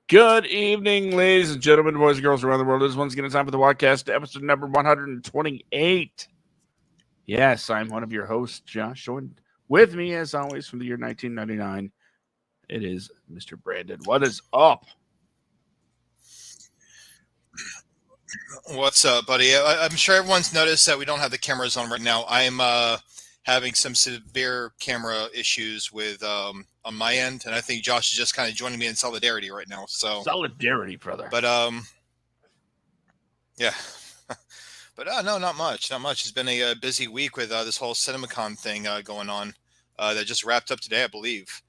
Good evening, ladies and gentlemen, boys and girls around the world. This is once again time for the WADcast, episode number 128. Yes, I'm one of your hosts, Josh. Joined with me, as always, from the year 1999, it is Mr. Brandon. What is up? What's up, buddy? I'm sure everyone's noticed that we don't have the cameras on right now. I'm having some severe camera issues with on my end, and I think Josh is just kind of joining me in solidarity right now. So Solidarity, brother. But yeah. But no, not much. Not much. It's been a busy week with this whole Cinemacon thing going on that just wrapped up today, I believe.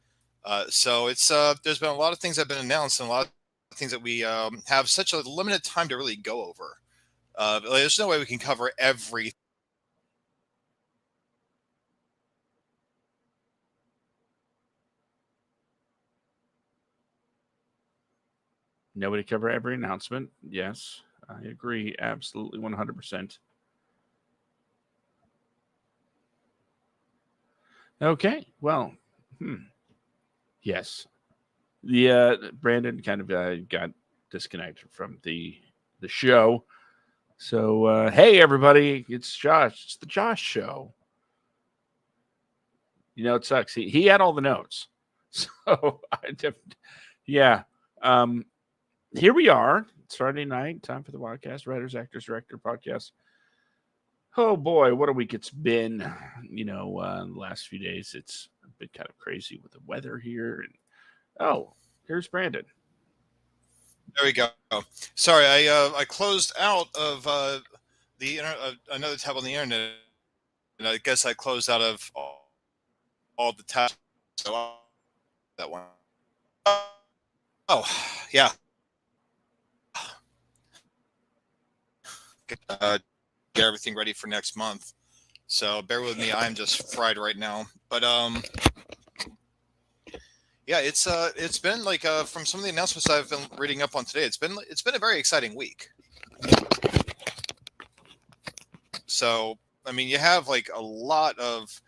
So it's there's been a lot of things that have been announced and a lot of things that we have such a limited time to really go over. There's no way we can cover every. Nobody cover every announcement. Yes, I agree. Absolutely 100%. Okay, well, yes. The Brandon kind of got disconnected from the show. So hey everybody, it's Josh. It's the Josh show. You know it sucks. He had all the notes, so yeah. Here we are. It's Friday night. Time for the podcast. Writers, actors, director podcast. Oh boy, what a week it's been. You know, the last few days it's been kind of crazy with the weather here. And oh, here's Brandon. There we go. Sorry, I closed out of the another tab on the internet, and I guess I closed out of all the tabs. So that one. Oh, yeah. Get everything ready for next month. So bear with me. I'm just fried right now. But yeah, it's been like from some of the announcements I've been reading up on today. It's been a very exciting week. So I mean, you have like a lot of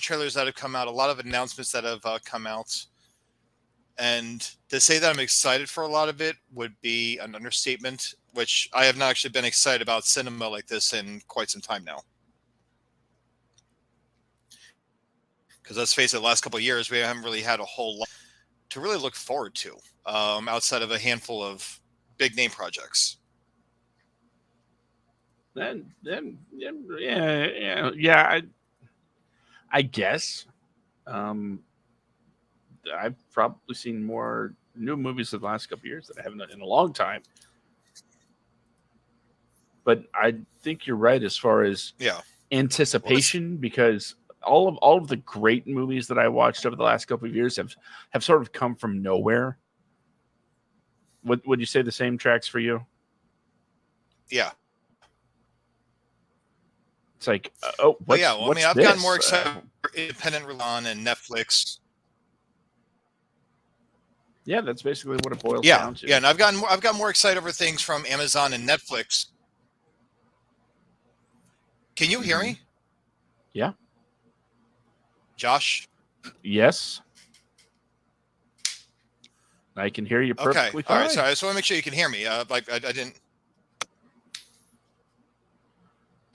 trailers that have come out, a lot of announcements that have come out. And to say that I'm excited for a lot of it would be an understatement, which I have not actually been excited about cinema like this in quite some time now. Because let's face it, the last couple of years, we haven't really had a whole lot to really look forward to outside of a handful of big name projects. Then yeah. I guess. I've probably seen more new movies in the last couple of years that I haven't done in a long time. But I think you're right as far as anticipation, because all of the great movies that I watched over the last couple of years have sort of come from nowhere. Would you say the same tracks for you? Yeah. It's like, what's, yeah. Well, I mean, I've this? gotten more excited for independent Rulon and Netflix. Yeah, that's basically what it boils down to. Yeah, and I've got more excited over things from Amazon and Netflix. Can you hear me? Yeah. Josh? Yes. I can hear you perfectly fine. All right, sorry. I just want to make sure you can hear me. Like I didn't.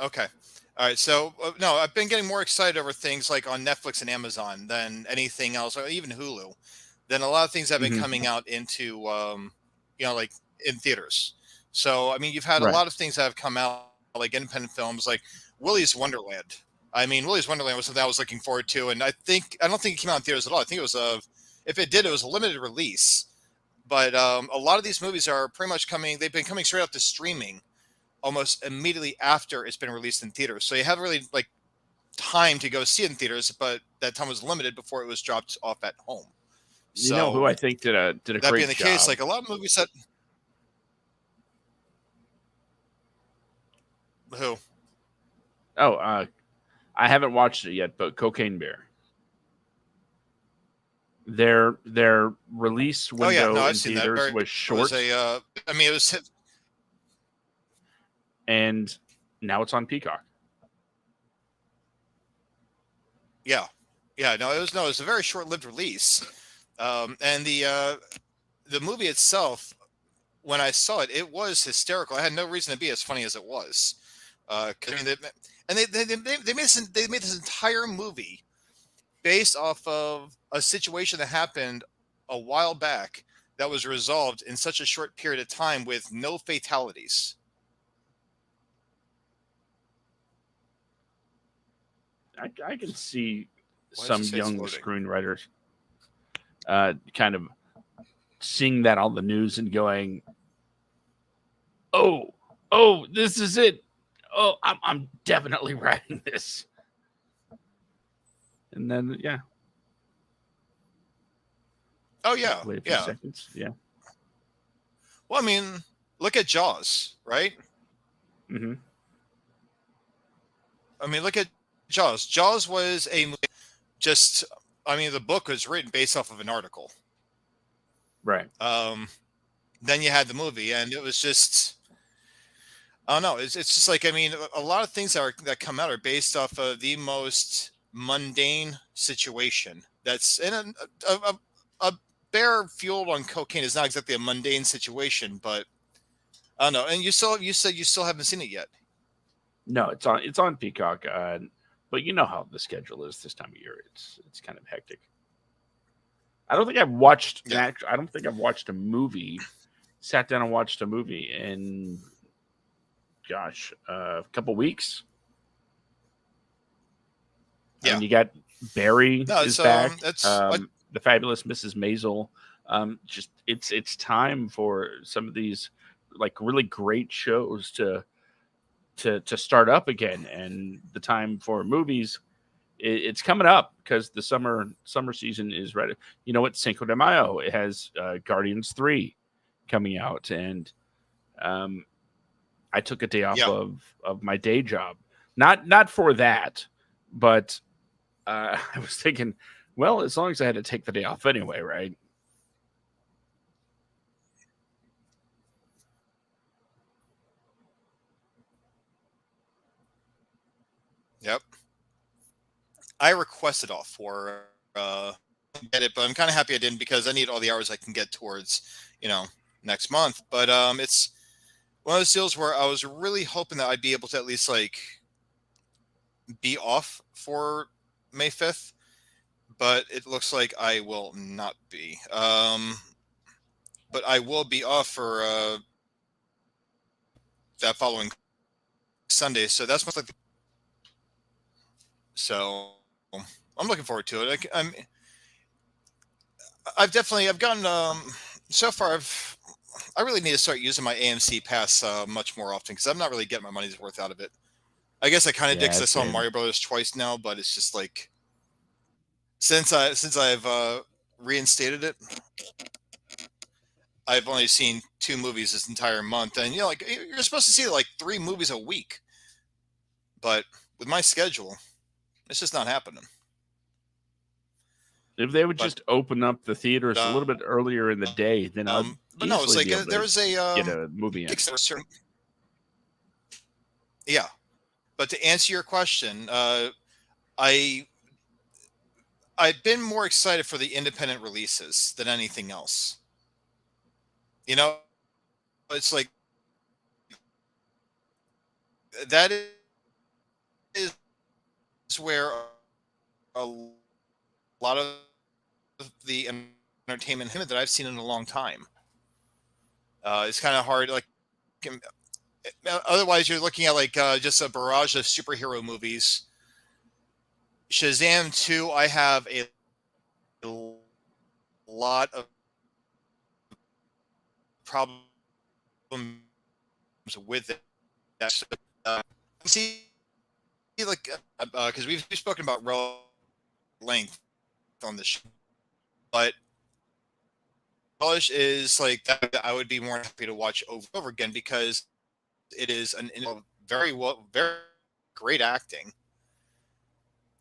Okay. All right. So no, I've been getting more excited over things like on Netflix and Amazon than anything else, or even Hulu. Than a lot of things that have been coming out into, like in theaters. So I mean, you've had a lot of things that have come out, like independent films, like Willy's Wonderland. I mean, Willy's Wonderland was something I was looking forward to, and I don't think it came out in theaters at all. I think it was if it did, it was a limited release. But a lot of these movies are pretty much coming. They've been coming straight up to streaming, almost immediately after it's been released in theaters. So you haven't really like time to go see it in theaters, but that time was limited before it was dropped off at home. So, you know who I think did a great job? That being the case, like a lot of movies that. Who? Oh, I haven't watched it yet, but Cocaine Bear. Their release window in theaters was short. It was hit. And now it's on Peacock. Yeah. No, it was a very short-lived release. And the the movie itself, when I saw it, it was hysterical. I had no reason to be as funny as it was. 'Cause, I mean, they made this entire movie based off of a situation that happened a while back that was resolved in such a short period of time with no fatalities. I can see Why does some it say it's young loading? screenwriters kind of seeing that on the news and going, oh, this is it. Oh, I'm definitely writing this. And then, yeah. Oh yeah, Wait a few yeah. seconds. Yeah. Well, I mean, look at Jaws, right? Mm-hmm. I mean, look at Jaws. Jaws was a movie just. I mean, the book was written based off of an article. Right. Then you had the movie, and it was just. I don't know. It's just like, I mean, a lot of things that come out are based off of the most mundane situation. That's in a bear fueled on cocaine is not exactly a mundane situation, but I don't know. And you said you still haven't seen it yet. No, it's on Peacock. But you know how the schedule is this time of year. It's kind of hectic. I don't think I've watched Yeah. I don't think I've watched a movie, sat down and watched a movie in, gosh, a couple weeks. I Yeah. mean, you got Barry No, is back. it's The Fabulous Mrs. Maisel. Just it's time for some of these like really great shows to start up again, and the time for movies it's coming up because the summer season is ready. You know what? Cinco de Mayo. It has Guardians 3 coming out, and I took a day off yeah. of my day job, not for that, but I was thinking, well, as long as I had to take the day off anyway, right? Yep. I requested off for get it, but I'm kind of happy I didn't because I need all the hours I can get towards, you know, next month. But it's one of those deals where I was really hoping that I'd be able to at least like be off for May 5th, but it looks like I will not be. But I will be off for that following Sunday, so that's most like. So I'm looking forward to it. I've gotten so far I really need to start using my AMC pass much more often because I'm not really getting my money's worth out of it. I guess I kind of did because Yeah, I saw same. Mario Brothers twice now, but it's just like since I've reinstated it, I've only seen 2 movies this entire month, and you know, like you're supposed to see like 3 movies a week, but with my schedule, it's just not happening. If they would But just open up the theaters a little bit earlier in the day, then I'd but no, it's easily like be able there to was a get a movie in. yeah. But to answer your question, I I've been more excited for the independent releases than anything else. You know, it's like that is where a lot of the entertainment that I've seen in a long time. It's kind of hard. Like otherwise, you're looking at like just a barrage of superhero movies. Shazam 2, I have a lot of problems with it. See, like because we've spoken about length on this show, but Polish is like that I would be more happy to watch over and over again because it is very great acting,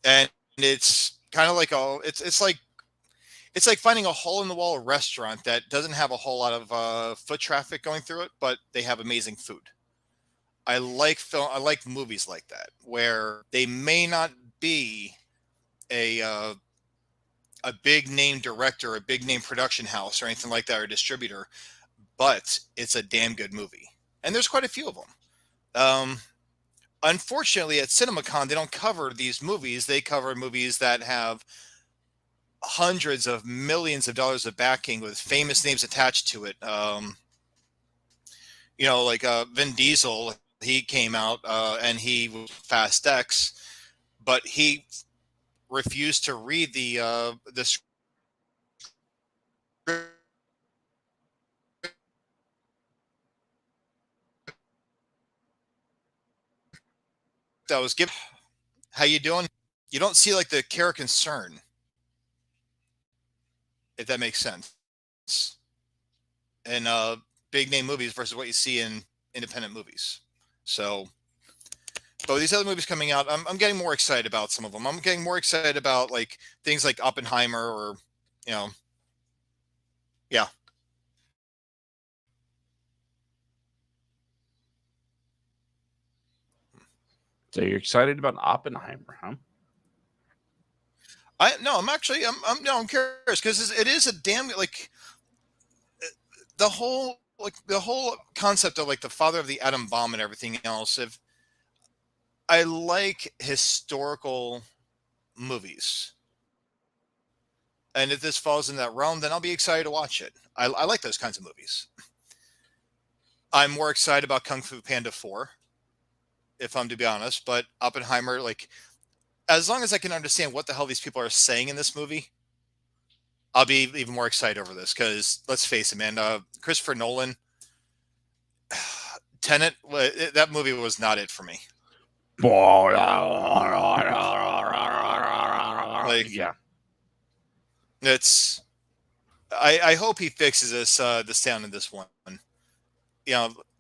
and it's kind of like it's like finding a hole in the wall restaurant that doesn't have a whole lot of foot traffic going through it, but they have amazing food. I like film. I like movies like that where they may not be a a big name director, a big name production house, or anything like that, or distributor, but it's a damn good movie. And there's quite a few of them. Unfortunately, at Cinemacon, they don't cover these movies. They cover movies that have hundreds of millions of dollars of backing with famous names attached to it. Like Vin Diesel, he came out and he was Fast X, but he refused to read the script that was given. How you doing? You don't see like the care concern, if that makes sense, in big name movies versus what you see in independent movies. So, but with these other movies coming out, I'm getting more excited about some of them. I'm getting more excited about like things like Oppenheimer, or yeah. So you're excited about Oppenheimer, huh? I'm curious because it is a damn like the whole concept of like the father of the atom bomb and everything else. If I like historical movies, and if this falls in that realm, then I'll be excited to watch it. I like those kinds of movies. I'm more excited about Kung Fu Panda 4, if I'm to be honest. But Oppenheimer, like, as long as I can understand what the hell these people are saying in this movie, I'll be even more excited over this. Because let's face it, man, Christopher Nolan, Tenet, that movie was not it for me. Like, Yeah, it's. I hope he fixes this sound in this one.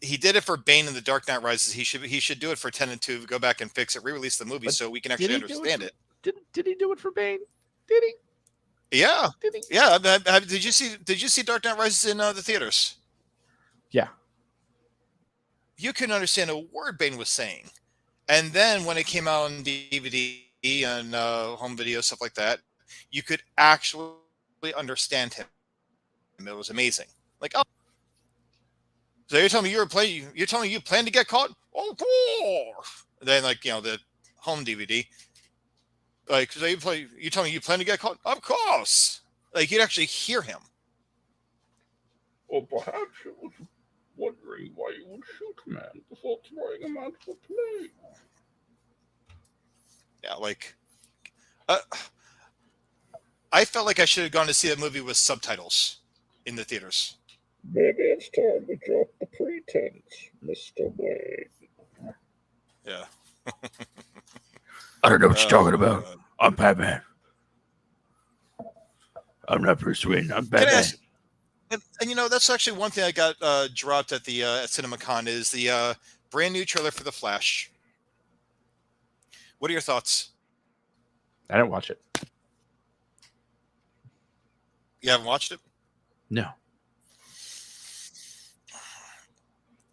He did it for Bane in The Dark Knight Rises. He should do it for Tenet 2. Go back and fix it, re-release the movie, but so we can actually understand it. Did he do it for Bane? Did he? Yeah, Did he? yeah. Did you see Dark Knight Rises in the theaters? Yeah. You couldn't understand a word Bane was saying, and then when it came out on DVD and home video, stuff like that, you could actually understand him. It was amazing. Like, oh, so you're telling me you're telling me you plan to get caught? Oh, cool. Then the home DVD, like, so you tell me you plan to get caught? Of course. Like, you'd actually hear him. Or perhaps you was wondering why you would shoot a man before throwing him out of a plane. Yeah, like, I felt like I should have gone to see that movie with subtitles in the theaters. Maybe it's time to drop the pretense, Mr. Wayne. Yeah. I don't know what you're talking about. I'm Batman. I'm not Bruce Wayne. I'm Batman. And that's actually one thing I got dropped at the at Cinemacon is the brand new trailer for The Flash. What are your thoughts? I didn't watch it. You haven't watched it? No.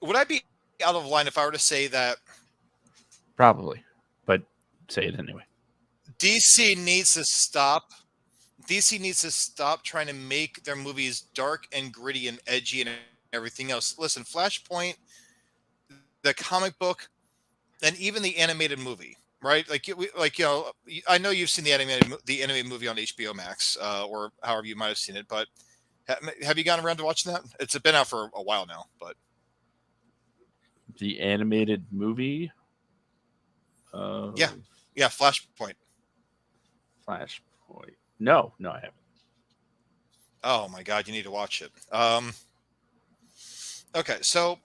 Would I be out of line if I were to say that? Probably, but say it anyway. DC needs to stop. DC needs to stop trying to make their movies dark and gritty and edgy and everything else. Listen, Flashpoint, the comic book, and even the animated movie, right? I know you've seen the animated movie on HBO Max, or however you might have seen it, but have you gotten around to watching that? It's been out for a while now, but the animated movie. Yeah, Flashpoint. No, I haven't. Oh my God, you need to watch it. Okay, so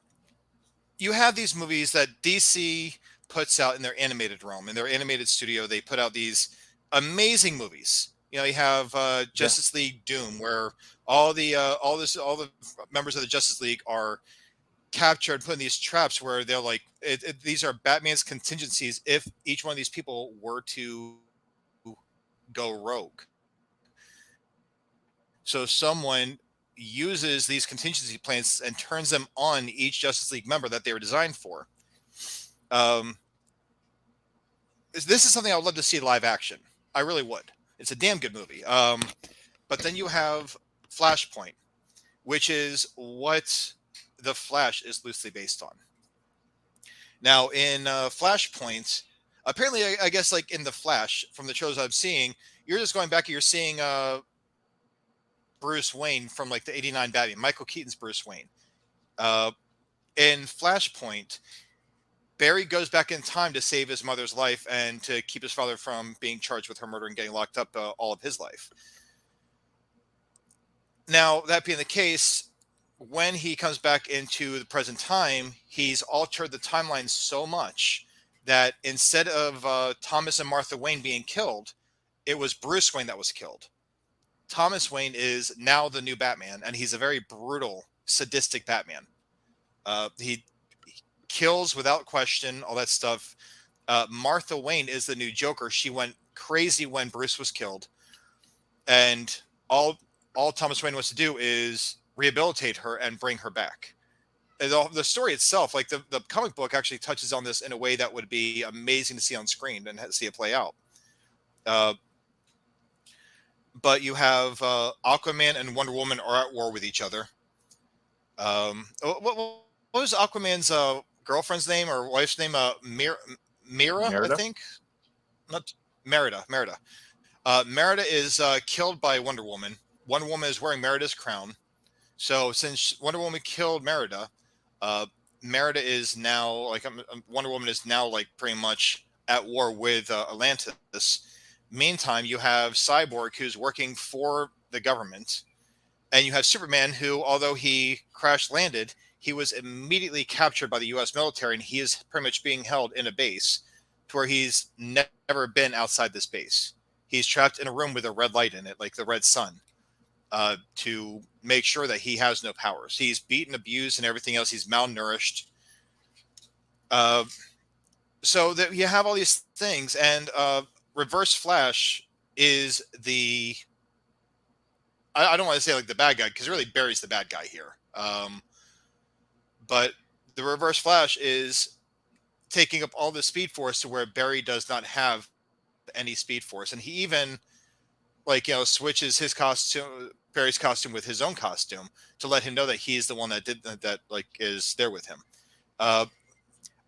you have these movies that DC puts out in their animated realm, in their animated studio. They put out these amazing movies. You have Justice League Doom, where all the members of the Justice League are captured, put in these traps where they're like, these are Batman's contingencies if each one of these people were to go rogue. So someone uses these contingency plans and turns them on each Justice League member that they were designed for. This is something I would love to see live action. I really would. It's a damn good movie. But then you have Flashpoint, which is what the Flash is loosely based on. Now, in Flashpoint, apparently, I guess, like in the Flash, from the shows I'm seeing, you're just going back and you're seeing Bruce Wayne from like the '89 Batman, Michael Keaton's Bruce Wayne. In Flashpoint, Barry goes back in time to save his mother's life and to keep his father from being charged with her murder and getting locked up all of his life. Now, that being the case, when he comes back into the present time, he's altered the timeline so much that instead of Thomas and Martha Wayne being killed, it was Bruce Wayne that was killed. Thomas Wayne is now the new Batman, and he's a very brutal, sadistic Batman. He kills without question, all that stuff. Martha Wayne is the new Joker. She went crazy when Bruce was killed, and all Thomas Wayne wants to do is rehabilitate her and bring her back. And the story itself, like the comic book, actually touches on this in a way that would be amazing to see on screen and see it play out. But you have Aquaman and Wonder Woman are at war with each other. What was Aquaman's girlfriend's name or wife's name? Mira, Merida? I think. Not Merida. Merida is killed by Wonder Woman. Wonder Woman is wearing Merida's crown. So since Wonder Woman killed Merida, Merida is now like Wonder Woman is now like pretty much at war with Atlantis. Meantime, you have Cyborg, who's working for the government, and you have Superman, who, although he crash landed, he was immediately captured by the U.S. military, and he is pretty much being held in a base to where he's never been outside this base. He's trapped in a room with a red light in it, like the red sun, to make sure that he has no powers. He's beaten, abused, and everything else. He's malnourished. So that you have all these things, and Reverse Flash is the... I don't want to say like the bad guy, because really Barry's the bad guy here. But the Reverse Flash is taking up all the Speed Force to where Barry does not have any Speed Force, and he even switches his costume, Barry's costume, with his own costume to let him know that he's the one that did that, like is there with him.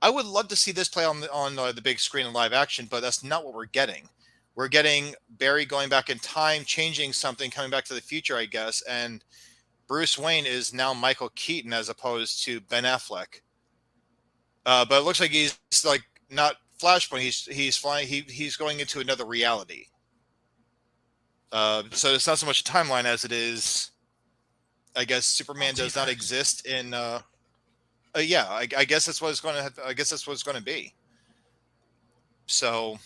I would love to see this play on the big screen in live action, but that's not what we're getting. We're getting Barry going back in time, changing something, coming back to the future, I guess, and Bruce Wayne is now Michael Keaton as opposed to Ben Affleck. But it looks like he's like not Flashpoint. He's flying. He's going into another reality. So it's not so much a timeline as it is. I guess Superman does not exist in. Yeah, I guess that's what it's going to. I guess that's what it's going to be. So,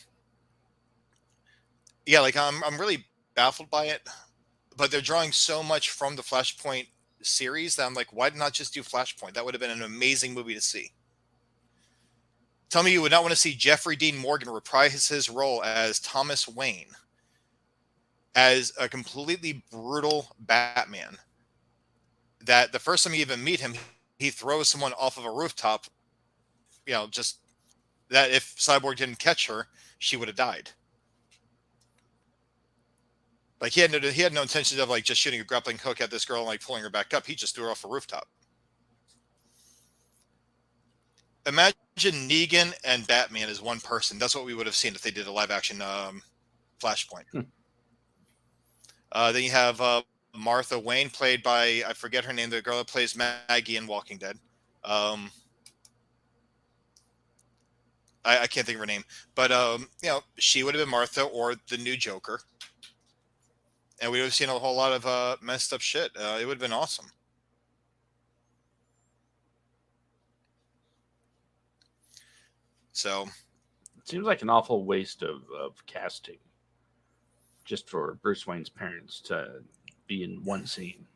yeah, like I'm really baffled by it, but they're drawing so much from the Flashpoint series that I'm like, why not just do Flashpoint? That would have been an amazing movie to see. Tell me you would not want to see Jeffrey Dean Morgan reprise his role as Thomas Wayne as a completely brutal Batman. That the first time you even meet him, he throws someone off of a rooftop. Just that if Cyborg didn't catch her, she would have died. Like he had no intention of like just shooting a grappling hook at this girl and like pulling her back up. He just threw her off a rooftop. Imagine Negan and Batman as one person. That's what we would have seen if they did a live action Flashpoint. Then you have Martha Wayne, played by, I forget her name, the girl that plays Maggie in Walking Dead. I can't think of her name, but she would have been Martha or the new Joker, and we would have seen a whole lot of messed up shit. It would have been awesome. So it seems like an awful waste of casting just for Bruce Wayne's parents to be in one scene.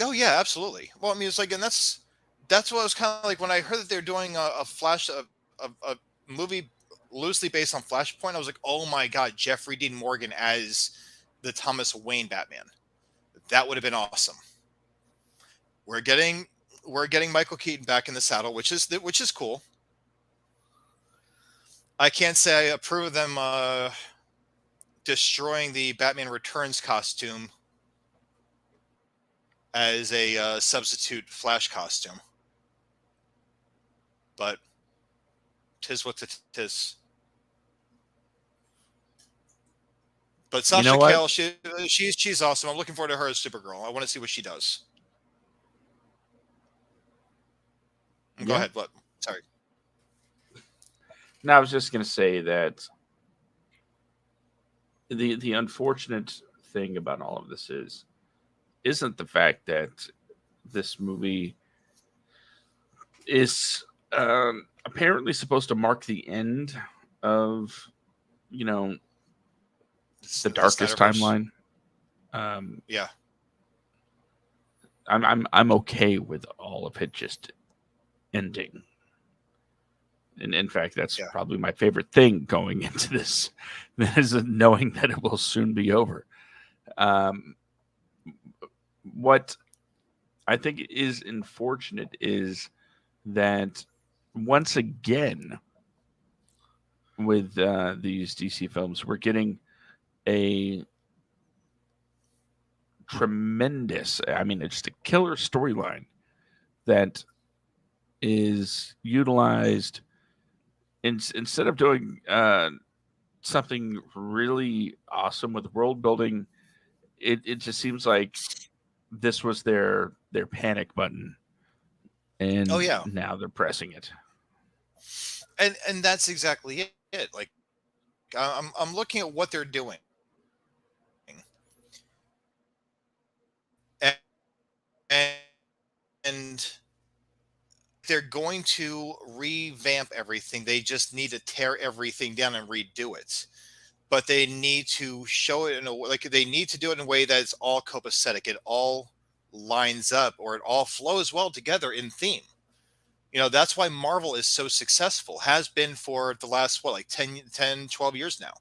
Oh yeah, absolutely. Well, I mean, it's like, and that's what I was kind of like when I heard that they're doing a movie loosely based on Flashpoint. I was like, oh my god, Jeffrey Dean Morgan as the Thomas Wayne Batman. That would have been awesome. We're getting Michael Keaton back in the saddle, which is cool. I can't say I approve of them destroying the Batman Returns costume as a substitute Flash costume. But 'tis what 'tis. But Sasha Cale, she's awesome. I'm looking forward to her as Supergirl. I want to see what she does. Go ahead. What? Sorry. No, I was just going to say that the unfortunate thing about all of this isn't the fact that this movie is apparently supposed to mark the end of, the darkest timeline. Yeah, I'm okay with all of it just ending. And in fact, that's probably my favorite thing going into this, is knowing that it will soon be over. What I think is unfortunate is that once again, with these DC films, we're getting a tremendous, it's a killer storyline that is utilized instead of doing something really awesome with world building. It just seems like this was their panic button, and now they're pressing it. And that's exactly it. Like, I'm looking at what they're doing, and they're going to revamp everything. They just need to tear everything down and redo it. But they need to show it in a way, like they need to do it in a way that it's all copacetic. It all lines up, or it all flows well together in theme. That's why Marvel is so successful, has been for the last, 10, 12 years now.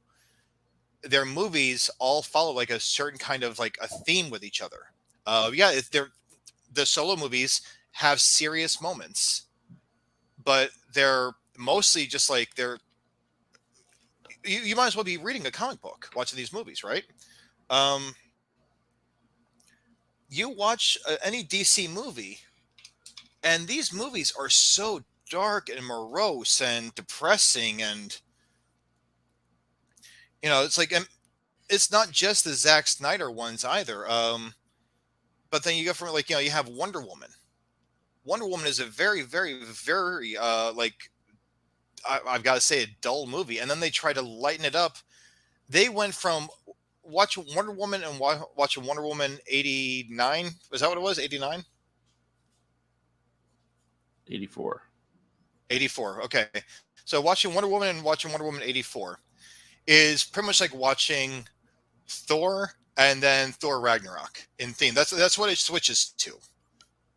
Their movies all follow like a certain kind of like a theme with each other. The solo movies have serious moments, but they're mostly just like you might as well be reading a comic book watching these movies, right? You watch any DC movie, and these movies are so dark and morose and depressing, and it's like, it's not just the Zack Snyder ones either. But then you go from you have Wonder Woman. Wonder Woman is a very, very, very I've got to say, a dull movie, and then they try to lighten it up. They went from watching Wonder Woman and watching Wonder Woman 89. Was that what it was? 89? 84. 84. Okay. So watching Wonder Woman and watching Wonder Woman 84 is pretty much like watching Thor and then Thor Ragnarok in theme. That's what it switches to.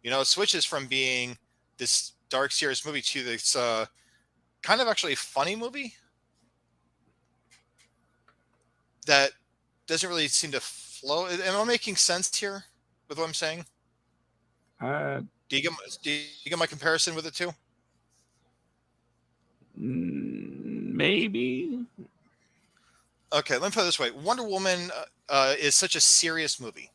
It switches from being this dark, serious movie to this kind of actually funny movie that doesn't really seem to flow. Am I making sense here with what I'm saying? Do you get my comparison with it too? Maybe. Okay, let me put it this way. Wonder Woman is such a serious movie.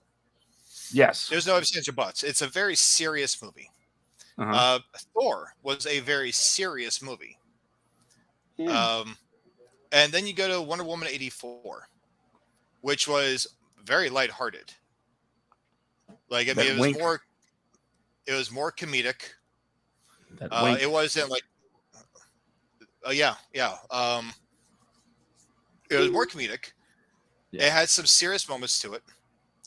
Yes. There's no ifs, ands, or buts. It's a very serious movie. Uh-huh. Thor was a very serious movie. Yeah. And then you go to Wonder Woman 84, which was very lighthearted. It was more comedic. It wasn't like, it was more comedic. Yeah. It had some serious moments to it,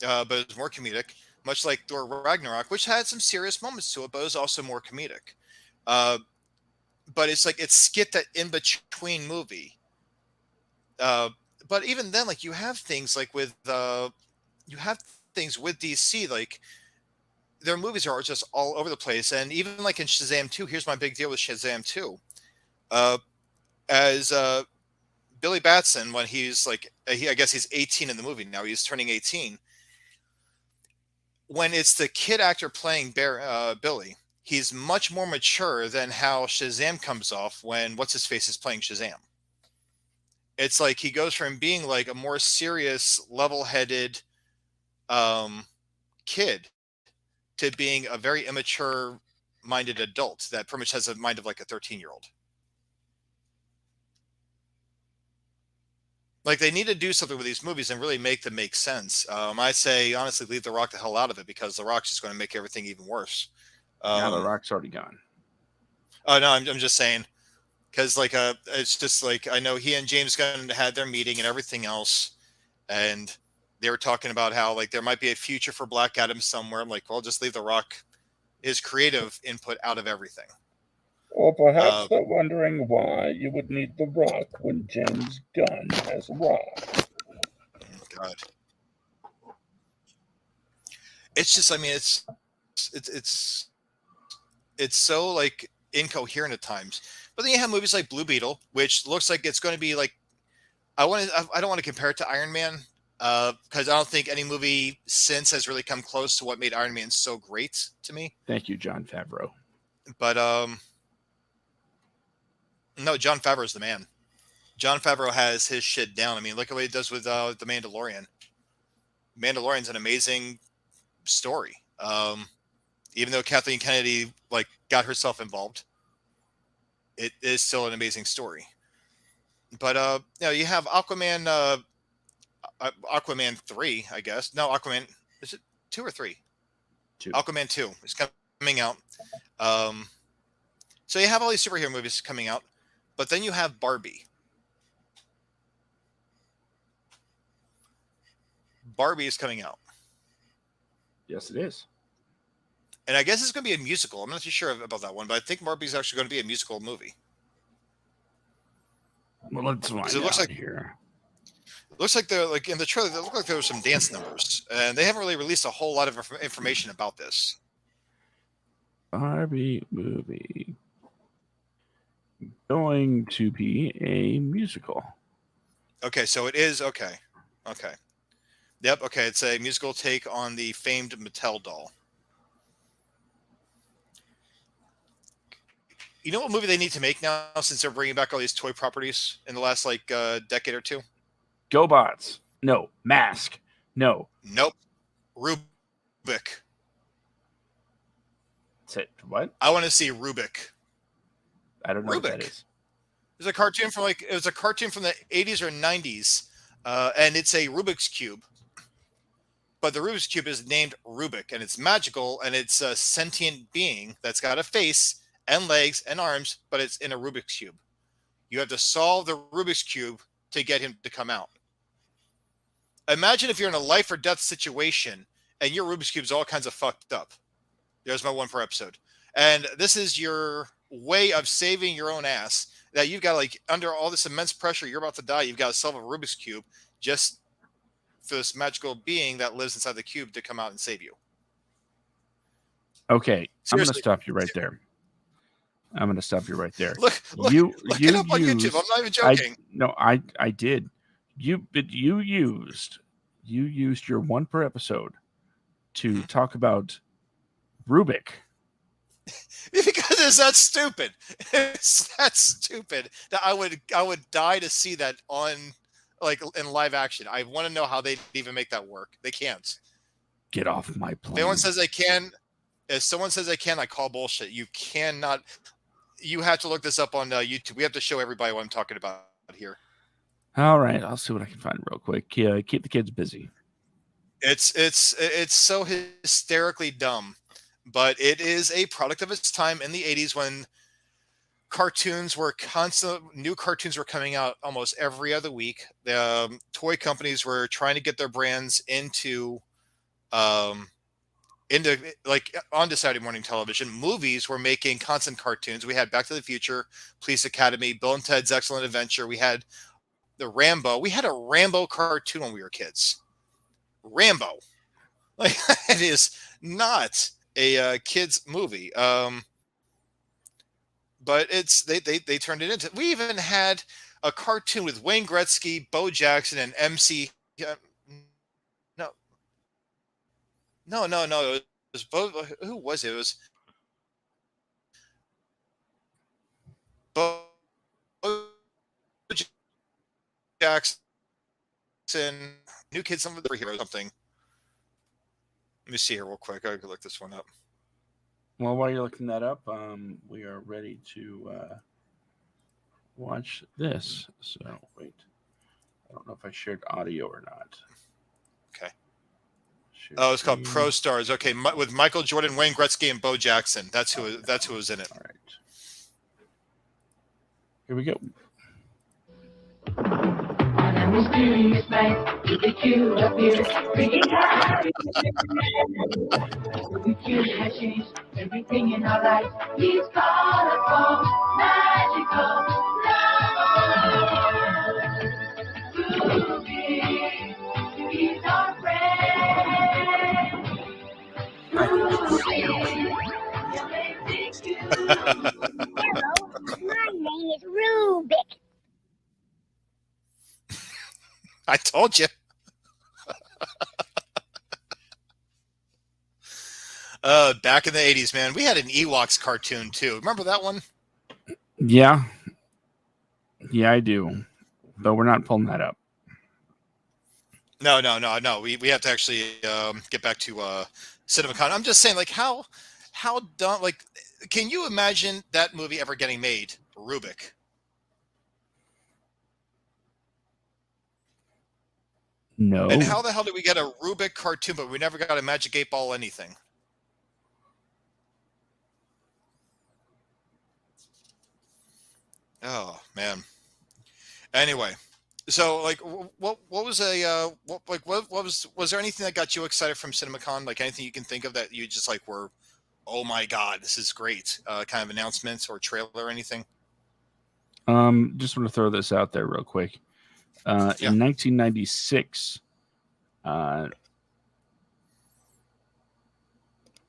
but it was more comedic, much like Thor Ragnarok, which had some serious moments to it, but it was also more comedic. But it's like it's skit that in between movie. But even then, you have things with DC, like their movies are just all over the place. And even like in Shazam 2, here's my big deal with Shazam 2. As Billy Batson, when he's I guess he's 18 in the movie now, he's turning 18. When it's the kid actor playing Billy, he's much more mature than how Shazam comes off when What's-His-Face is playing Shazam. It's like he goes from being like a more serious, level-headed kid to being a very immature minded adult that pretty much has a mind of like a 13-year-old. Like they need to do something with these movies and really make them make sense. I say honestly, leave The Rock the hell out of it because The Rock's just going to make everything even worse. Now the Rock's already gone. Oh no, I'm just saying because like it's just like I know he and James Gunn had their meeting and everything else, and they were talking about how like there might be a future for Black Adam somewhere. I'm like, well, just leave The Rock, his creative input out of everything. Or perhaps they're wondering why you would need The Rock when James Gunn has Rock. God. It's just, I mean, it's so like incoherent at times. But then you have movies like Blue Beetle, which looks like it's going to be like I don't want to compare it to Iron Man because I don't think any movie since has really come close to what made Iron Man so great to me. Thank you, Jon Favreau. But no, Jon Favreau's the man. Jon Favreau has his shit down. I mean, look at what he does with the Mandalorian. Mandalorian's an amazing story. Even though Kathleen Kennedy like got herself involved, it is still an amazing story. But you know, you have Aquaman, Aquaman 3, I guess. No, Aquaman, is it 2 or 3? 2. Aquaman 2 is coming out. So you have all these superhero movies coming out, but then you have Barbie. Barbie is coming out. Yes, it is. And I guess it's going to be a musical. I'm not too sure about that one, but I think Barbie's actually going to be a musical movie. Well, let's find it looks out like here. It looks like they're like in the trailer. It looked like there were some dance numbers, and they haven't really released a whole lot of information about this. Barbie movie going to be a musical. Okay, so it is okay. Okay, yep. Okay, it's a musical take on the famed Mattel doll. You know what movie they need to make now since they're bringing back all these toy properties in the last like decade or two? GoBots. No. Mask. No. Nope. Rubik. That's it. What? I want to see Rubik. I don't know Rubik. what that is. It was a cartoon from the 80s or 90s, and it's a Rubik's Cube. But the Rubik's Cube is named Rubik, and it's magical, and it's a sentient being that's got a face and legs and arms, but it's in a Rubik's Cube. You have to solve the Rubik's Cube to get him to come out. Imagine if you're in a life or death situation and your Rubik's Cube's all kinds of fucked up. There's my one per episode. And this is your way of saving your own ass, that you've got like under all this immense pressure, you're about to die. You've got to solve a Rubik's Cube just for this magical being that lives inside the cube to come out and save you. Okay. Seriously. I'm going to stop you right there. Look it up on YouTube. I'm not even joking. I did. You used your one per episode to talk about Rubik. Because it's that stupid. It's that stupid that I would die to see that on like in live action. I want to know how they even make that work. They can't. Get off my plane. If anyone says they can, if someone says they can, I call bullshit. You cannot. You have to look this up on YouTube. We have to show everybody what I'm talking about here. All right, I'll see what I can find real quick. Keep the kids busy. It's so hysterically dumb, but it is a product of its time in the 80s when cartoons were new cartoons were coming out almost every other week. The toy companies were trying to get their brands into like onto Saturday morning television. Movies were making constant cartoons. We had Back to the Future, Police Academy, Bill and Ted's Excellent Adventure. We had the Rambo. We had a Rambo cartoon when we were kids. Rambo, like it is not a kids movie. But it's they turned it into. We even had a cartoon with Wayne Gretzky, Bo Jackson, and MC. No. It was Bo. Who was it? It was Bo Jackson, New Kids, some of the heroes, something. Let me see here real quick. I could look this one up. Well, while you're looking that up, we are ready to watch this. So wait, I don't know if I shared audio or not. Okay. Share It's called screen. Pro Stars. Okay, with Michael Jordan, Wayne Gretzky, and Bo Jackson. That's who was in it. All right. Here we go. On a mysterious night, the cube appears, bringing happiness. The cube has changed everything in our life. He's colorful, magical, lovable. Ruby, he's our friend. Ruby, the amazing cube. Hello, my name is Rubik. I told you. Back in the 80s, man, we had an Ewoks cartoon too. Remember that one? Yeah, I do, but we're not pulling that up. No. We have to actually get back to Cinemacon. I'm just saying, like, how dumb. Like, can you imagine that movie ever getting made? Rubik. No. And how the hell did we get a Rubik cartoon, but we never got a Magic 8 Ball anything? Oh man. Anyway, so like, what was was there anything that got you excited from CinemaCon? Like anything you can think of that you just like were, oh my god, this is great, kind of announcements or trailer or anything? Just want to throw this out there real quick. In 1996,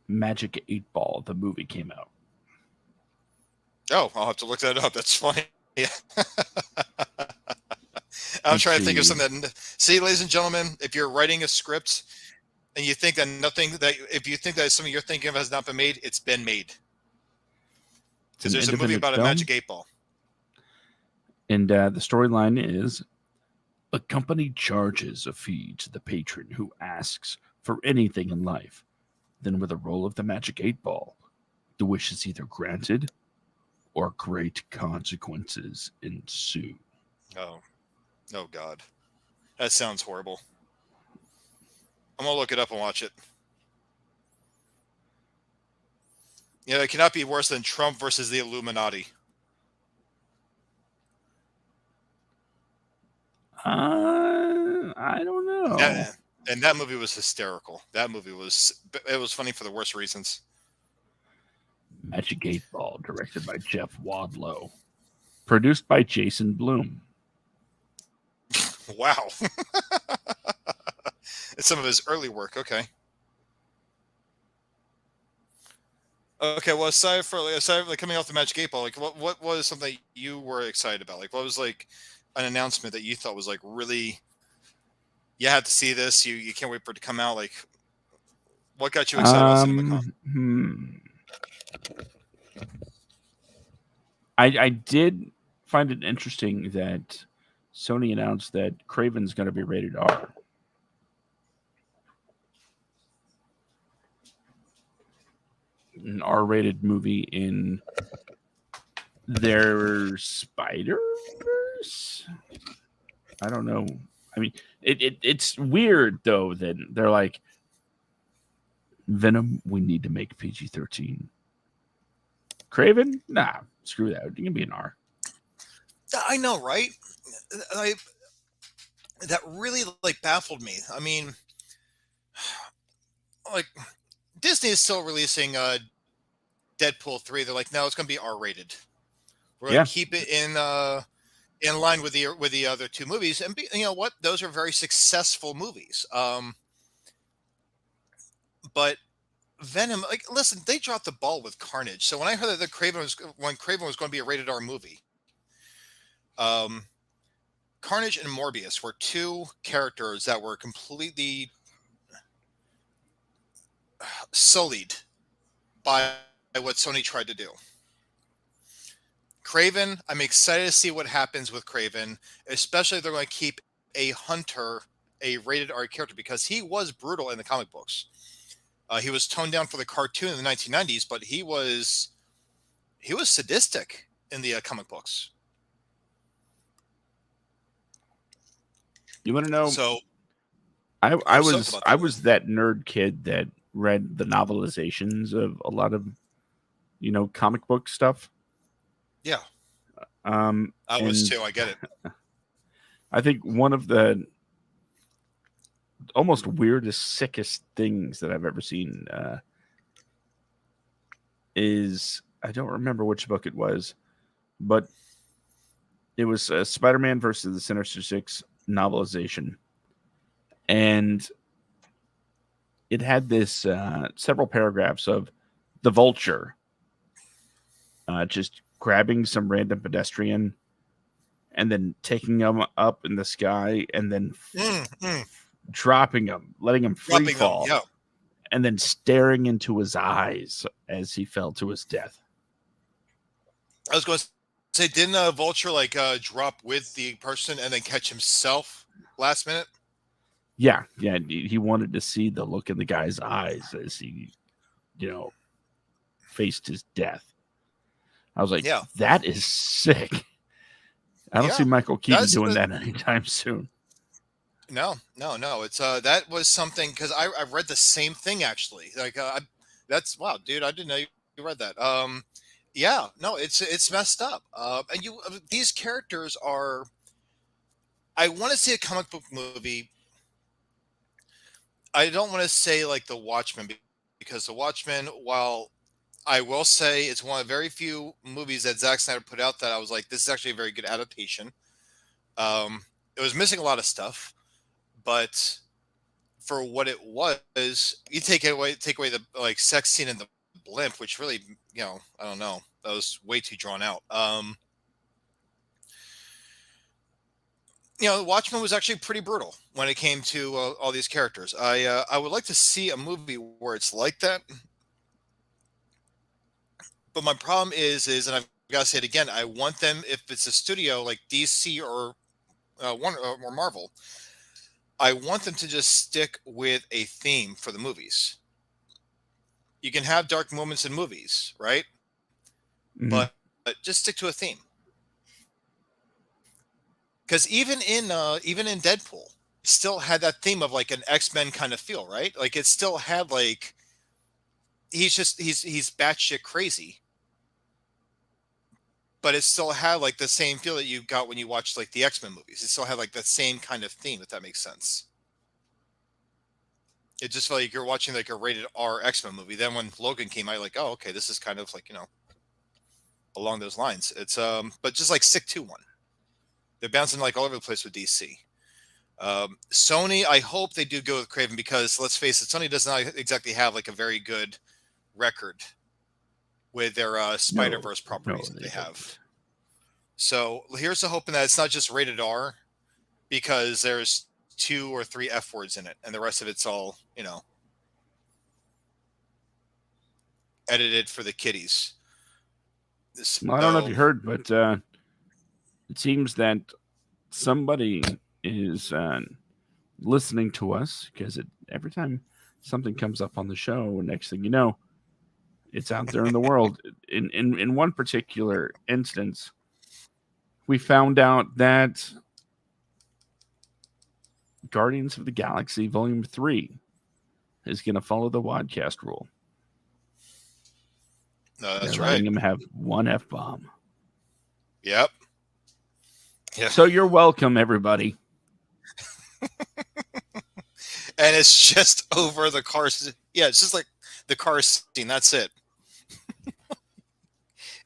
Magic 8 Ball, the movie, came out. Oh, I'll have to look that up. That's funny. Yeah. I'm trying to think of something. See, ladies and gentlemen, if you're writing a script and you think that if you think that something you're thinking of has not been made, it's been made. Because there's a movie about a Magic 8 Ball. And the storyline is a company charges a fee to the patron who asks for anything in life. Then with a roll of the Magic 8 Ball, the wish is either granted or great consequences ensue. Oh God. That sounds horrible. I'm going to look it up and watch it. Yeah, it cannot be worse than Trump versus the Illuminati. I don't know. And that movie was hysterical. It was funny for the worst reasons. Magic 8 Ball, directed by Jeff Wadlow. Produced by Jason Blum. Wow. It's some of his early work. Okay. Okay, well, aside from like coming off the Magic 8 Ball, like what was something you were excited about? Like what was like an announcement that you thought was like really, you had to see this, you can't wait for it to come out? Like what got you excited about CinemaCon? I did find it interesting that Sony announced that Craven's going to be rated R. An R-rated movie in their Spider-Verse? I don't know. I mean, it's weird, though, that they're like, Venom, we need to make PG-13. Craven? Nah, screw that. You can be an R. I know, right? That really like baffled me. I mean, like Disney is still releasing Deadpool 3. They're like, no, it's going to be R-rated. We're going to keep it in line with the other two movies, and you know what? Those are very successful movies. But Venom, like, listen, they dropped the ball with Carnage. So when I heard that Craven was going to be a rated R movie, Carnage and Morbius were two characters that were completely sullied by what Sony tried to do. Kraven, I'm excited to see what happens with Kraven, especially if they're going to keep a Hunter a rated R character, because he was brutal in the comic books. He was toned down for the cartoon in the 1990s, but he was sadistic in the comic books. You want to know? So I was that nerd kid that read the novelizations of a lot of comic book stuff. Yeah. I was too. I get it. I think one of the almost weirdest, sickest things that I've ever seen is, I don't remember which book it was, but it was Spider-Man versus the Sinister Six novelization. And it had this several paragraphs of the Vulture just grabbing some random pedestrian and then taking him up in the sky and then dropping him, letting him free fall, and then staring into his eyes as he fell to his death. I was going to say, didn't Vulture drop with the person and then catch himself last minute? Yeah. He wanted to see the look in the guy's eyes as he, faced his death. I was like, that is sick. I don't see Michael Keaton doing that anytime soon. No. It's that was something, because I read the same thing actually. That's wow, dude. I didn't know you read that. Yeah, no, it's messed up. And these characters are. I want to see a comic book movie. I don't want to say like The Watchmen, because The Watchmen, while I will say it's one of the very few movies that Zack Snyder put out that I was like, this is actually a very good adaptation. It was missing a lot of stuff, but for what it was, you take away the sex scene in the blimp, which really, I don't know, that was way too drawn out. Watchmen was actually pretty brutal when it came to all these characters. I would like to see a movie where it's like that. But my problem is, and I've got to say it again, I want them, if it's a studio like DC or or Marvel, I want them to just stick with a theme for the movies. You can have dark moments in movies, right? Mm-hmm. But just stick to a theme. Because even in Deadpool, still had that theme of like an X-Men kind of feel, right? Like it still had like he's batshit crazy, but it still had like the same feel that you got when you watched like the X-Men movies. It still had like that same kind of theme, if that makes sense. It just felt like you're watching like a rated R X-Men movie. Then when Logan came out, like, oh, okay, this is kind of like, along those lines. It's but just like stick to one. They're bouncing like all over the place with DC. Sony, I hope they do go with Kraven, because let's face it, Sony does not exactly have like a very good record with their Spider-Verse properties that they have. So here's the hoping that it's not just rated R, because there's 2 or 3 F words in it, and the rest of it's all, edited for the kiddies. Well, I don't know if you heard, but it seems that somebody is listening to us, because every time something comes up on the show, next thing you know, it's out there in the world. In one particular instance, we found out that Guardians of the Galaxy Volume 3 is going to follow the WADcast rule. No, that's They're right. letting him have one F-bomb. Yep. Yeah. So you're welcome, everybody. And it's just over the car. Yeah, it's just like the car scene. That's it.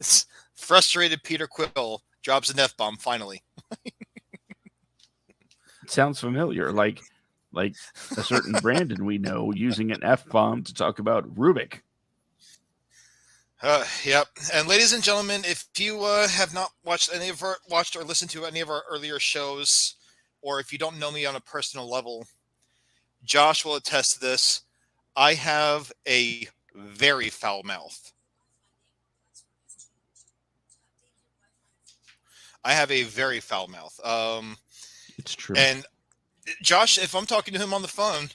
It's frustrated Peter Quill drops an F-bomb finally. It sounds familiar, like a certain Brandon we know using an F-bomb to talk about Rubik. Yep. And ladies and gentlemen, if you have not watched or listened to any of our earlier shows, or if you don't know me on a personal level, Josh will attest to this. I have a very foul mouth. I have a very foul mouth. It's true. And Josh, if I'm talking to him on the phone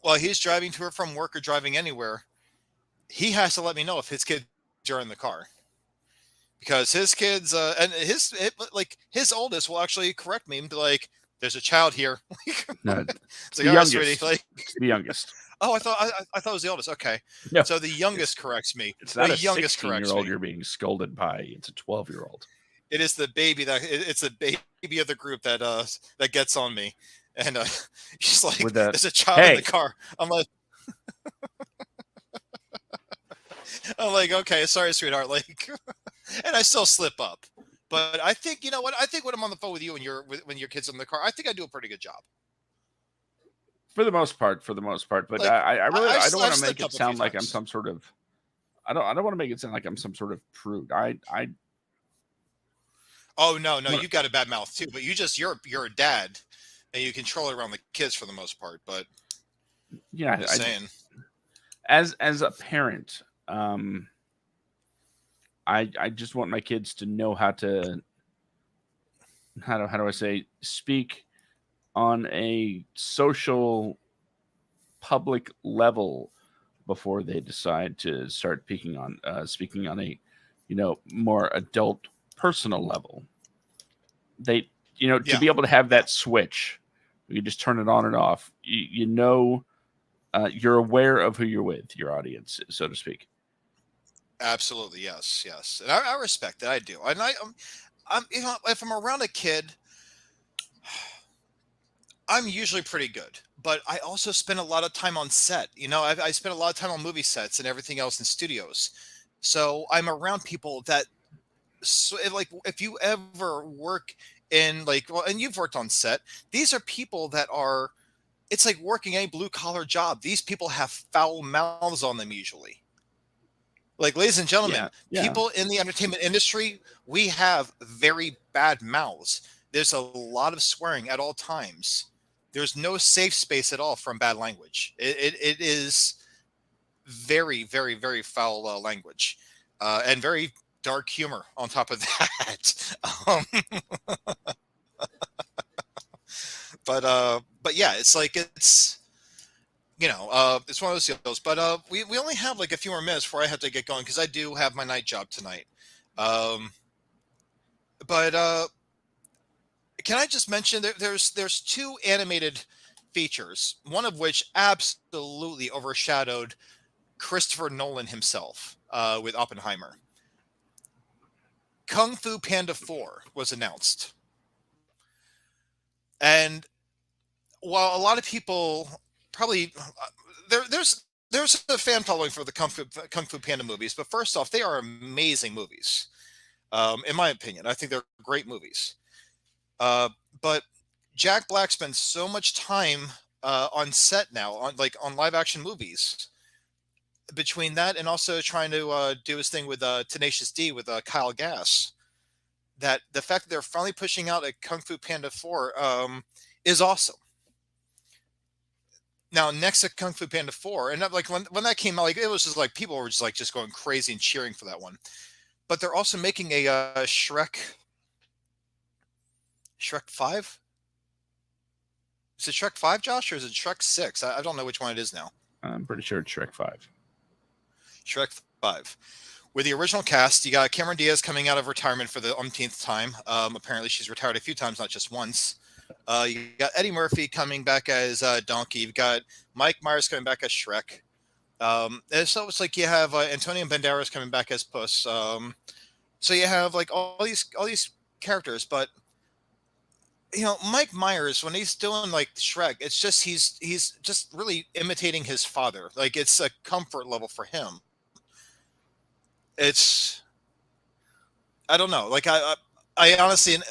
while he's driving to or from work or driving anywhere, he has to let me know if his kids are in the car. Because his kids, and his oldest will actually correct me and be like, "There's a child here." No, It's the like, "All right, youngest. sweetie." Like, It's the youngest. oh, I thought it was the oldest. Okay, No, so the youngest corrects me. it's not The a youngest corrects 16-year-old me. you're being scolded by. It's a 12-year-old. It is the baby it's the baby of the group that gets on me, and she's like, With a, "There's a child in hey, the car." I'm like, okay, sorry, sweetheart. Like, and I still slip up. But I think, you know what? I think when I'm on the phone with you and when your kid's in the car, I think I do a pretty good job. for the most part. But Like, I really I've don't want to slipped make it up a few sound like I'm times. some sort of. I don't want to make it sound like I'm some sort of prude. Oh no, you got a bad mouth too. But you're a dad, and you control it around the kids for the most part. But yeah, I'm just saying. As a parent, I just want my kids to know how do I say, speak on a social public level before they decide to start speaking on a more adult personal level. They to Yeah. be able to have that switch, you just turn it on and off. You're aware of who you're with, your audience, so to speak. Absolutely, yes, and I respect that. I do, and I'm if I'm around a kid, I'm usually pretty good. But I also spend a lot of time on set. I spend a lot of time on movie sets and everything else in studios. So I'm around people that, like, if you ever work in and you've worked on set, these are people that are. It's like working a blue collar job. These people have foul mouths on them usually. Like, ladies and gentlemen, Yeah. people in the entertainment industry, we have very bad mouths. There's a lot of swearing at all times. There's no safe space at all from bad language. It is very, very, very foul language, and very dark humor on top of that. But yeah, it's like it's one of those deals. But we only have like a few more minutes before I have to get going because I do have my night job tonight. But can I just mention there's two animated features, one of which absolutely overshadowed Christopher Nolan himself with Oppenheimer. Kung Fu Panda 4 was announced. And while a lot of people probably there's a fan following for the Kung Fu Panda movies, but first off, they are amazing movies. In my opinion, I think they're great movies. But Jack Black spends so much time on set now on live action movies. Between that and also trying to do his thing with Tenacious D with Kyle Gass, that the fact that they're finally pushing out a Kung Fu Panda 4 is awesome. Now, next to Kung Fu Panda 4, and like when that came out, like it was just like people were just going crazy and cheering for that one. But they're also making a Shrek 5. Is it Shrek 5, Josh, or is it Shrek 6? I don't know which one it is now. I'm pretty sure it's Shrek 5. Shrek 5. With the original cast, you got Cameron Diaz coming out of retirement for the umpteenth time. Apparently, she's retired a few times, not just once. You got Eddie Murphy coming back as Donkey. You've got Mike Myers coming back as Shrek. And so it's like you have Antonio Banderas coming back as Puss. So you have like all these characters, but Mike Myers, when he's doing like Shrek, it's just he's just really imitating his father. Like, it's a comfort level for him. I don't know. Like, I honestly, and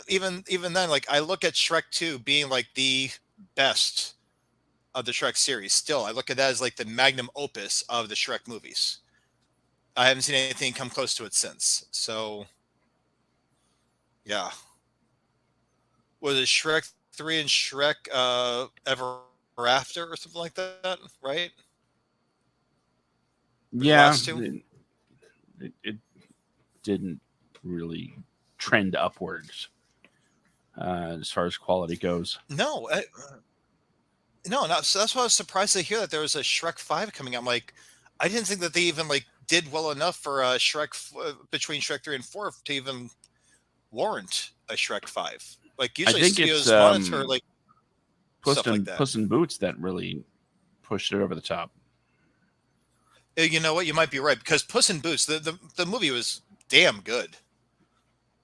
even then, like, I look at Shrek 2 being like the best of the Shrek series. Still, I look at that as like the magnum opus of the Shrek movies. I haven't seen anything come close to it since. So, yeah. Was it Shrek 3 and Shrek Ever After or something like that, right? Yeah, last two? it didn't really trend upwards as far as quality goes. No, no, not, so that's why I was surprised to hear that there was a Shrek 5 coming out. I'm like, I didn't think that they even like did well enough for between Shrek 3 and 4 to even warrant a Shrek 5. Like usually think studios it's, monitor like stuff like that. Puss in Boots that really pushed it over the top. You know what? You might be right because Puss in Boots, the movie was damn good.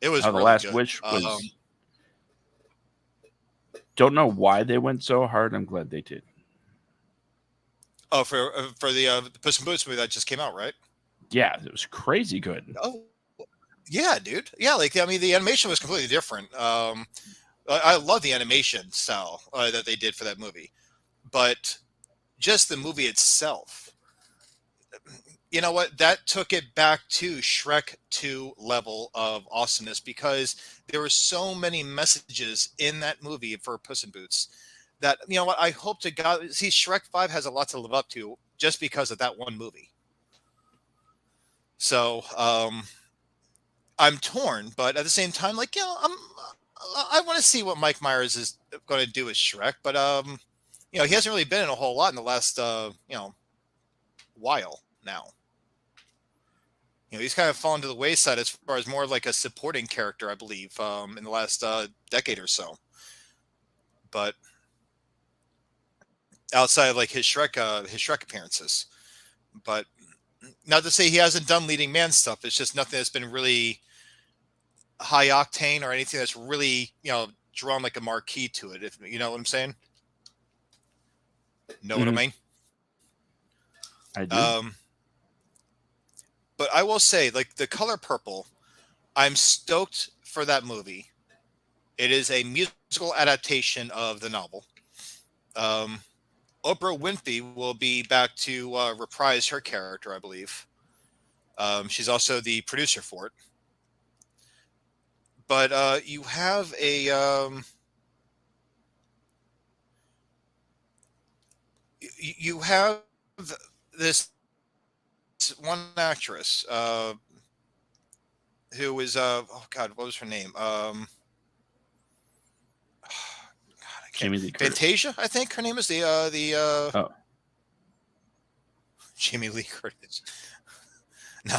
It was The really Last good. Wish was. Don't know why they went so hard. I'm glad they did. Oh, for the Puss in Boots movie that just came out, right? Yeah, it was crazy good. Oh, yeah, dude. Yeah, like I mean, the animation was completely different. I love the animation style that they did for that movie, but just the movie itself. You know what? That took it back to Shrek 2 level of awesomeness because there were so many messages in that movie for Puss in Boots that, you know what, I hope to God, see, Shrek 5 has a lot to live up to just because of that one movie. So, I'm torn, but at the same time, like, you know, I want to see what Mike Myers is going to do with Shrek, but, you know, he hasn't really been in a whole lot in the last, you know, while now. You know, he's kind of fallen to the wayside as far as more of like a supporting character, I believe, in the last decade or so. But outside of like his Shrek appearances, but not to say he hasn't done leading man stuff. It's just nothing that's been really high octane or anything that's really, you know, drawn like a marquee to it. If you know what I'm saying. Know what I mean? I do. But I will say, like the color purple, I'm stoked for that movie. It is a musical adaptation of the novel. Oprah Winfrey will be back to reprise her character, I believe. She's also the producer for it. But you have a you have this one actress who is oh god, what was her name? Jamie Lee Curtis. Fantasia, I think her name is Oh. Jamie Lee Curtis. No.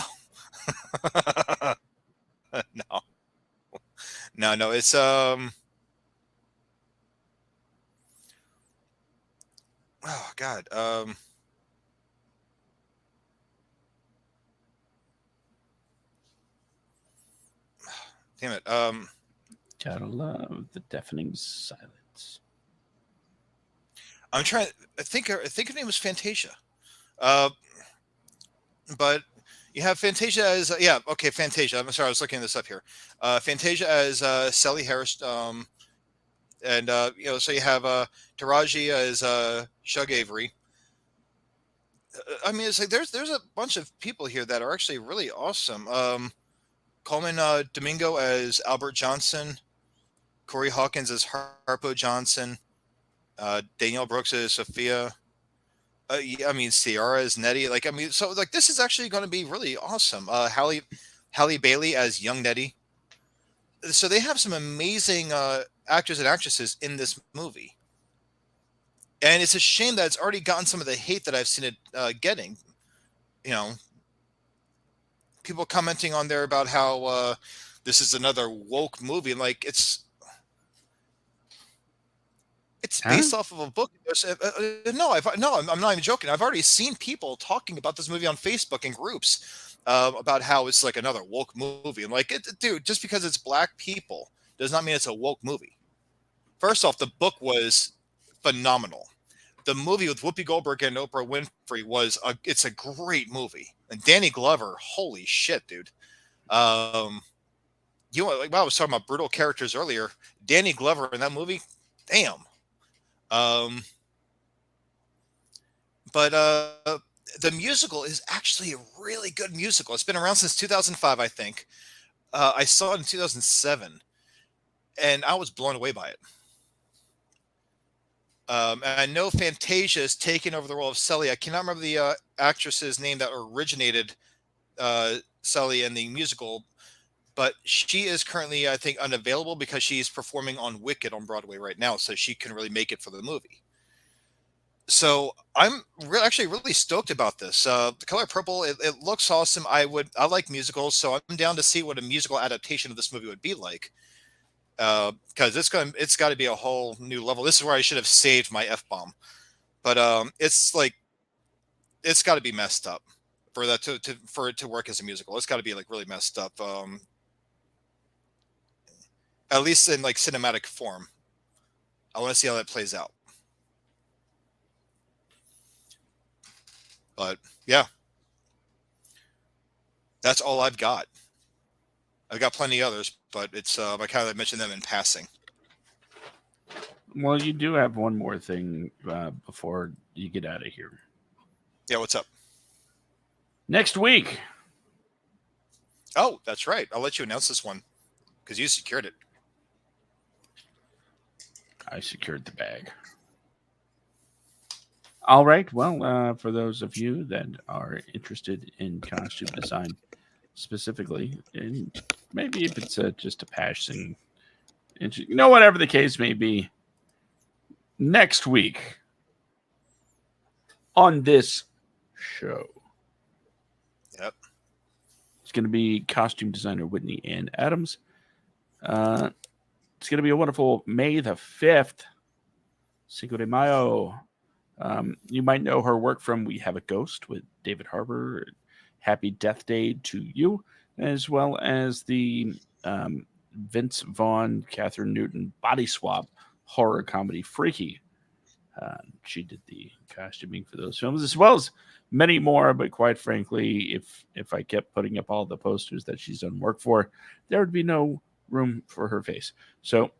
No, it's oh god, damn it. Gotta love the deafening silence. I'm trying. I think her name was Fantasia. But you have Fantasia as yeah, okay, Fantasia. I'm sorry, I was looking this up here. Fantasia as Sally Harris. And you know, so you have Taraji as Shug Avery. I mean, it's like there's a bunch of people here that are actually really awesome. Coleman Domingo as Albert Johnson, Corey Hawkins as Harpo Johnson, Danielle Brooks as Sophia. Yeah, I mean, Ciara as Nettie. Like, I mean, so like this is actually going to be really awesome. Halle Bailey as young Nettie. So they have some amazing actors and actresses in this movie. And it's a shame that it's already gotten some of the hate that I've seen it getting. You know, people commenting on there about how this is another woke movie. And like, it's based off of a book. No, I'm not even joking. I've already seen people talking about this movie on Facebook and groups about how it's like another woke movie. And like, dude, just because it's black people does not mean it's a woke movie. First off, the book was phenomenal. The movie with Whoopi Goldberg and Oprah Winfrey it's a great movie. And Danny Glover, holy shit, dude. You know, like I was talking about brutal characters earlier. Danny Glover in that movie, damn. But the musical is actually a really good musical. It's been around since 2005, I think. I saw it in 2007, and I was blown away by it. And I know Fantasia has taken over the role of Sully. I cannot remember the actress's name that originated Sully in the musical, but she is currently, I think, unavailable because she's performing on Wicked on Broadway right now, so she can really make it for the movie. So I'm actually really stoked about this. The Color Purple, it looks awesome. I like musicals, so I'm down to see what a musical adaptation of this movie would be like. Because it's got to be a whole new level. This is where I should have saved my F-bomb, but it's like it's got to be messed up for that for it to work as a musical. It's got to be like really messed up. At least in like cinematic form. I want to see how that plays out. But yeah, that's all I've got. I've got plenty others, but it's I kind of mentioned them in passing. Well, you do have one more thing before you get out of here. Yeah, what's up? Next week. Oh, that's right. I'll let you announce this one because you secured it. I secured the bag. All right. Well, for those of you that are interested in costume design specifically, and maybe if it's just a passing, whatever the case may be, next week on this show, Yep, it's going to be costume designer Whitney Ann Adams. It's going to be a wonderful May the 5th, Cinco de Mayo. You might know her work from We Have a Ghost with David Harbour, Happy Death Day to You, as well as the Vince Vaughn, Catherine Newton body swap horror comedy Freaky. She did the costuming for those films, as well as many more. But quite frankly, if I kept putting up all the posters that she's done work for, there would be no room for her face. So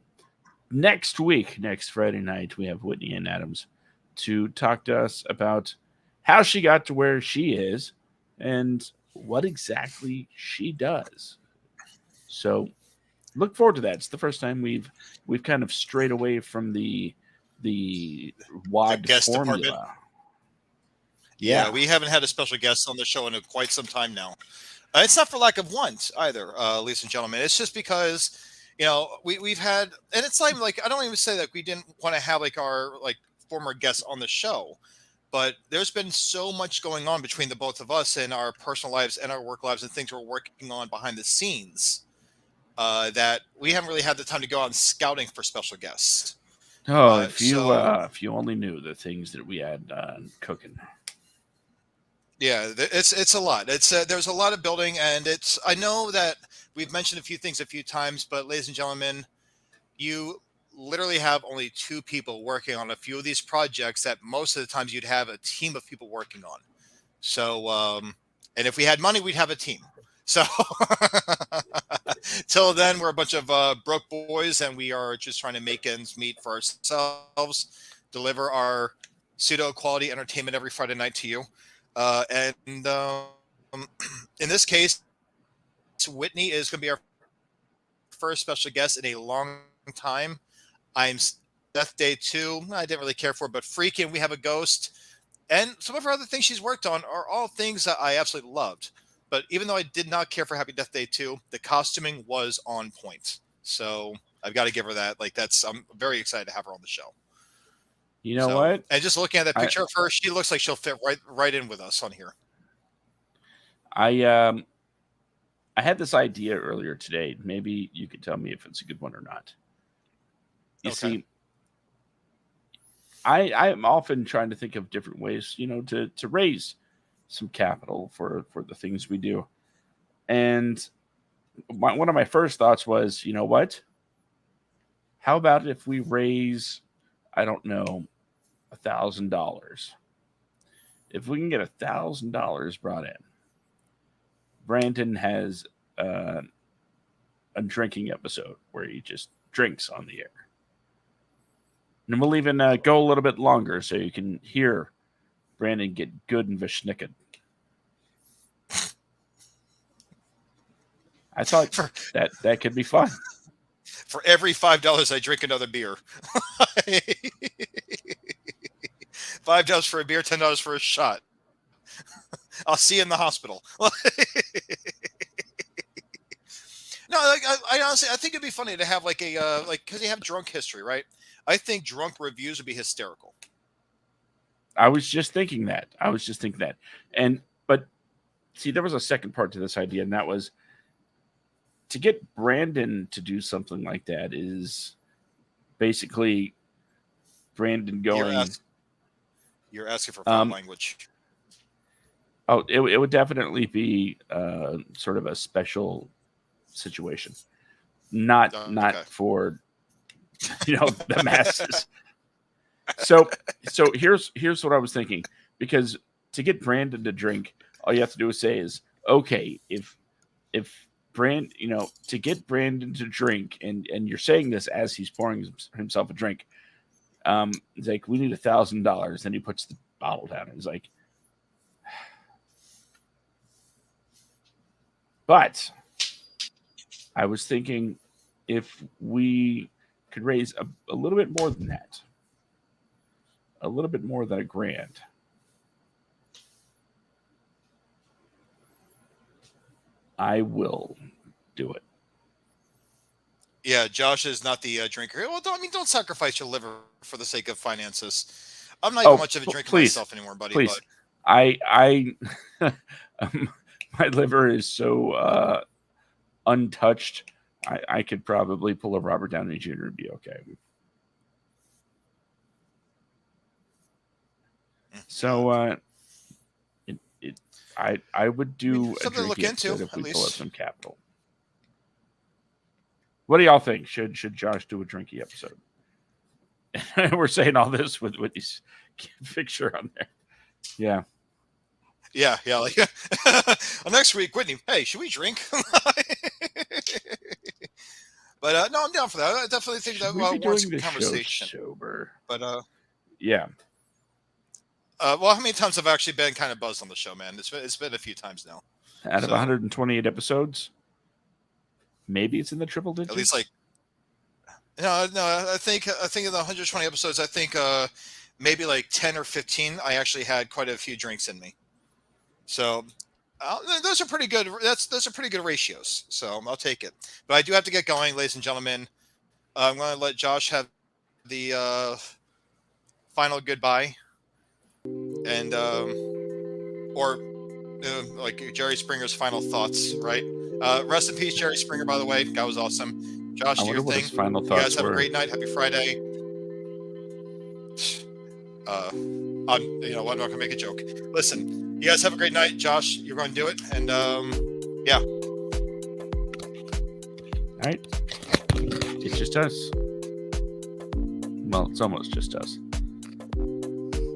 next week, next Friday night, we have Whitney Ann Adams to talk to us about how she got to where she is and what exactly she does. So look forward to that. It's the first time we've kind of strayed away from the WAD guest formula. department. Yeah, we haven't had a special guest on the show in quite some time now. It's not for lack of want either, ladies and gentlemen. It's just because, we've had, and it's like I don't even say that we didn't want to have like our like former guests on the show, but there's been so much going on between the both of us in our personal lives and our work lives and things we're working on behind the scenes that we haven't really had the time to go out scouting for special guests. Oh, if you only knew the things that we had cooking. Yeah, it's a lot. It's there's a lot of building, and I know that we've mentioned a few things a few times, but ladies and gentlemen, you literally have only two people working on a few of these projects that most of the times you'd have a team of people working on. So, and if we had money, we'd have a team. So till then, we're a bunch of broke boys, and we are just trying to make ends meet for ourselves, deliver our pseudo quality entertainment every Friday night to you. And in this case, Whitney is going to be our first special guest in a long time. I'm Death Day 2. I didn't really care for, but Freaking, We Have a Ghost, and some of her other things she's worked on are all things that I absolutely loved. But even though I did not care for Happy Death Day 2, the costuming was on point. So I've got to give her that. I'm very excited to have her on the show. You know what? And just looking at that picture of her, she looks like she'll fit right in with us on here. I had this idea earlier today. Maybe you could tell me if it's a good one or not. You see, I am often trying to think of different ways, to raise some capital for the things we do. And one of my first thoughts was, you know what? How about if we raise, I don't know, $1,000? If we can get $1,000 brought in, Brandon has a drinking episode where he just drinks on the air. And we'll even go a little bit longer so you can hear Brandon get good and vishnicked. I thought that could be fun. For every $5 I drink another beer. $5 for a beer, $10 for a shot. I'll see you in the hospital. No, like, I honestly, I think it'd be funny to have like a because you have drunk history, right? I think drunk reviews would be hysterical. I was just thinking that. But see, there was a second part to this idea, and that was to get Brandon to do something like that is basically Brandon going. You're asking for foul language. Oh, it would definitely be sort of a special situation, not for the masses. So here's what I was thinking, because to get Brandon to drink, all you have to do is say is, okay, if to get Brandon to drink, and you're saying this as he's pouring himself a drink, he's like, we need $1,000. Then he puts the bottle down and he's like, but I was thinking if we could raise a little bit more than that, a little bit more than $1,000, I will do it. Yeah, Josh is not the drinker. Well, don't sacrifice your liver for the sake of finances. I'm not even much of a drinker myself anymore, buddy. Please, but I my liver is so untouched. I could probably pull a Robert Downey Jr. and be okay. So I would do a drinking episode if we pull up some capital. What do y'all think? Should Josh do a drinky episode? We're saying all this with his picture on there. Yeah. Yeah. Like next week, Whitney. Hey, should we drink? But no, I'm down for that. I definitely think that warrants a conversation. Sober. But yeah. Well, how many times have I actually been kind of buzzed on the show, man? It's been a few times now. Out of 128 episodes, maybe it's in the triple digits. At least no. I think in the 120 episodes, I think maybe like 10 or 15, I actually had quite a few drinks in me. So those are pretty good. Those are pretty good ratios. So I'll take it. But I do have to get going, ladies and gentlemen. I'm going to let Josh have the final goodbye. And like Jerry Springer's final thoughts, right? Rest in peace, Jerry Springer. By the way, guy was awesome. Josh, do your thing. Final thoughts. You guys have a great night. Happy Friday. I'm not gonna make a joke. Listen, you guys have a great night. Josh, you're going to do it, and yeah. All right. It's just us. Well, it's almost just us.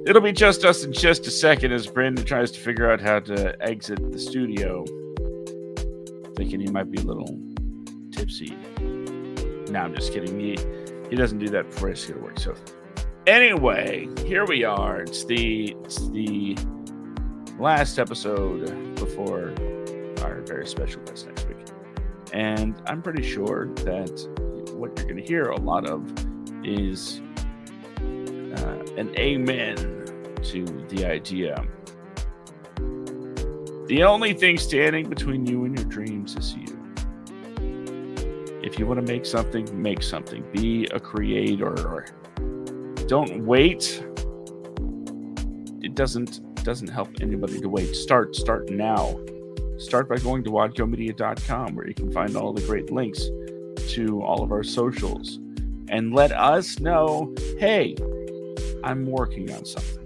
It'll be just us in just a second as Brandon tries to figure out how to exit the studio, thinking he might be a little tipsy. No, I'm just kidding. He doesn't do that before he goes to work. So anyway, here we are. It's the last episode before our very special guest next week, and I'm pretty sure that what you're going to hear a lot of is an amen to the idea. The only thing standing between you and your dreams is you. If you want to make something, make something. Be a creator. Don't wait. It doesn't help anybody to wait. Start now. Start by going to wadcomedia.com, where you can find all the great links to all of our socials, and let us know, hey, I'm working on something.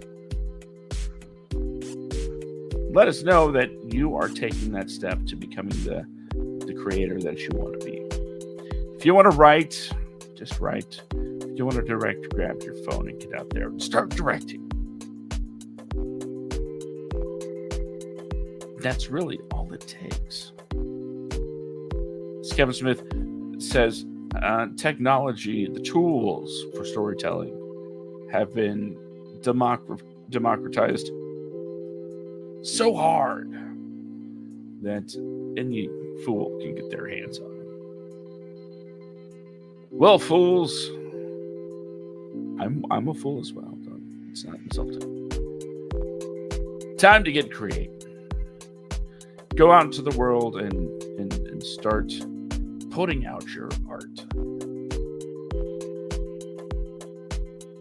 Let us know that you are taking that step to becoming the creator that you want to be. If you want to write, just write. If you want to direct, grab your phone and get out there and start directing. That's really all it takes. As Kevin Smith says, technology, the tools for storytelling have been democratized so hard that any fool can get their hands on it. Well, fools, I'm a fool as well. It's not insulting. Time to get creative. Go out into the world and start putting out your art.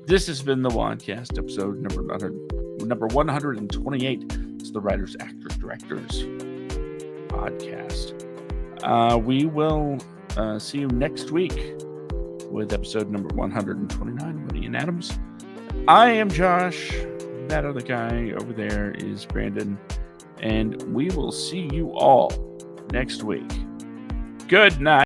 This has been the WADcast, episode number 128. It's the Writers, Actors, Directors podcast. We will see you next week with episode number 129, Woody and Adams. I am Josh. That other guy over there is Brandon. And we will see you all next week. Good night.